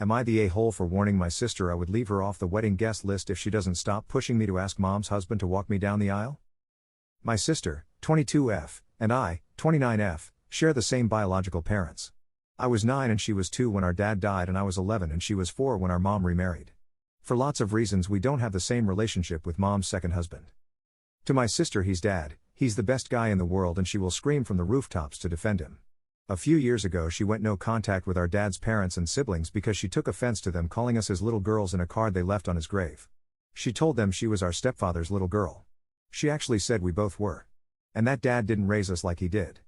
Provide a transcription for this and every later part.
Am I the a-hole for warning my sister I would leave her off the wedding guest list if she doesn't stop pushing me to ask mom's husband to walk me down the aisle? My sister, 22F, and I, 29F, share the same biological parents. I was 9 and she was 2 when our dad died, and I was 11 and she was 4 when our mom remarried. For lots of reasons we don't have the same relationship with mom's second husband. To my sister he's dad, he's the best guy in the world, and she will scream from the rooftops to defend him. A few years ago she went no contact with our dad's parents and siblings because she took offense to them calling us his little girls in a card they left on his grave. She told them she was our stepfather's little girl. She actually said we both were. And that dad didn't raise us like he did.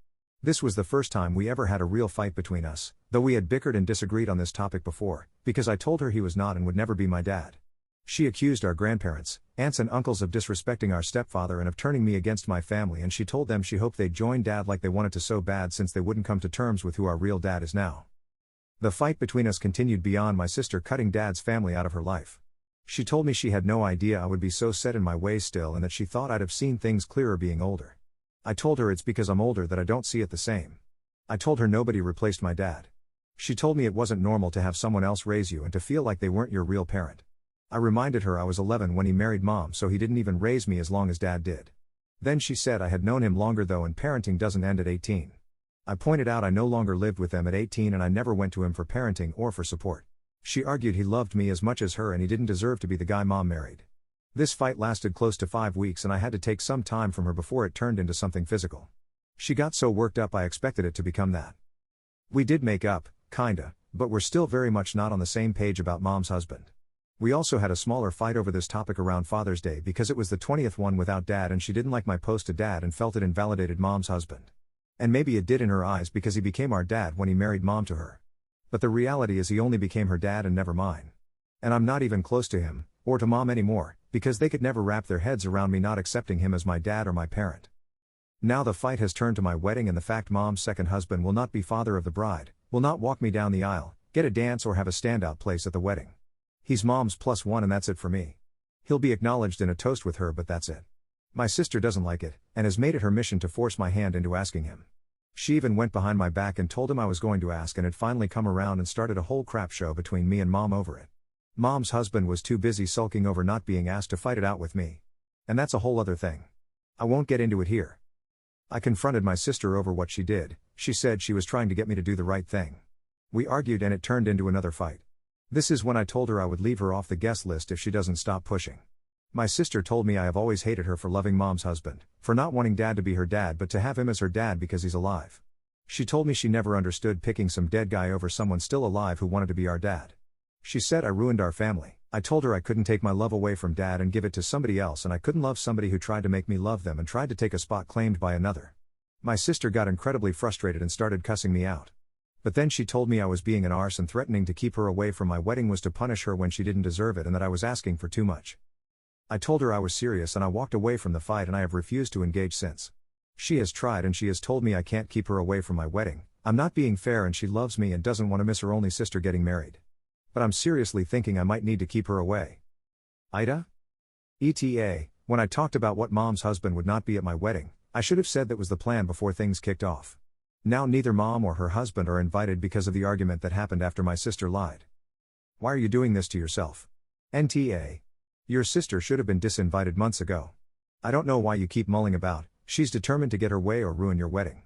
This was the first time we ever had a real fight between us, though we had bickered and disagreed on this topic before, because I told her he was not and would never be my dad. She accused our grandparents, aunts and uncles of disrespecting our stepfather and of turning me against my family, and she told them she hoped they'd join dad like they wanted to so bad since they wouldn't come to terms with who our real dad is now. The fight between us continued beyond my sister cutting dad's family out of her life. She told me she had no idea I would be so set in my ways still, and that she thought I'd have seen things clearer being older. I told her it's because I'm older that I don't see it the same. I told her nobody replaced my dad. She told me it wasn't normal to have someone else raise you and to feel like they weren't your real parent. I reminded her I was 11 when he married mom, so he didn't even raise me as long as dad did. Then she said I had known him longer though, and parenting doesn't end at 18. I pointed out I no longer lived with them at 18 and I never went to him for parenting or for support. She argued he loved me as much as her and he didn't deserve to be the guy mom married. This fight lasted close to 5 weeks and I had to take some time from her before it turned into something physical. She got so worked up I expected it to become that. We did make up, kinda, but we're still very much not on the same page about mom's husband. We also had a smaller fight over this topic around Father's Day because it was the 20th one without dad and she didn't like my post to dad and felt it invalidated mom's husband. And maybe it did in her eyes because he became our dad when he married mom to her. But the reality is he only became her dad and never mine. And I'm not even close to him, or to mom anymore, because they could never wrap their heads around me not accepting him as my dad or my parent. Now the fight has turned to my wedding and the fact mom's second husband will not be father of the bride, will not walk me down the aisle, get a dance or have a standout place at the wedding. He's mom's +1 and that's it for me. He'll be acknowledged in a toast with her, but that's it. My sister doesn't like it, and has made it her mission to force my hand into asking him. She even went behind my back and told him I was going to ask and had finally come around and started a whole crap show between me and mom over it. Mom's husband was too busy sulking over not being asked to fight it out with me. And that's a whole other thing. I won't get into it here. I confronted my sister over what she did. She said she was trying to get me to do the right thing. We argued and it turned into another fight. This is when I told her I would leave her off the guest list if she doesn't stop pushing. My sister told me I have always hated her for loving mom's husband, for not wanting dad to be her dad but to have him as her dad because he's alive. She told me she never understood picking some dead guy over someone still alive who wanted to be our dad. She said I ruined our family. I told her I couldn't take my love away from dad and give it to somebody else, and I couldn't love somebody who tried to make me love them and tried to take a spot claimed by another. My sister got incredibly frustrated and started cussing me out. But then she told me I was being an arse and threatening to keep her away from my wedding was to punish her when she didn't deserve it and that I was asking for too much. I told her I was serious and I walked away from the fight, and I have refused to engage since. She has tried and she has told me I can't keep her away from my wedding. I'm not being fair and she loves me and doesn't want to miss her only sister getting married. But I'm seriously thinking I might need to keep her away. AITA? ETA, when I talked about what mom's husband would not be at my wedding, I should have said that was the plan before things kicked off. Now neither mom or her husband are invited because of the argument that happened after my sister lied. Why are you doing this to yourself? NTA. Your sister should have been disinvited months ago. I don't know why you keep mulling about. She's determined to get her way or ruin your wedding.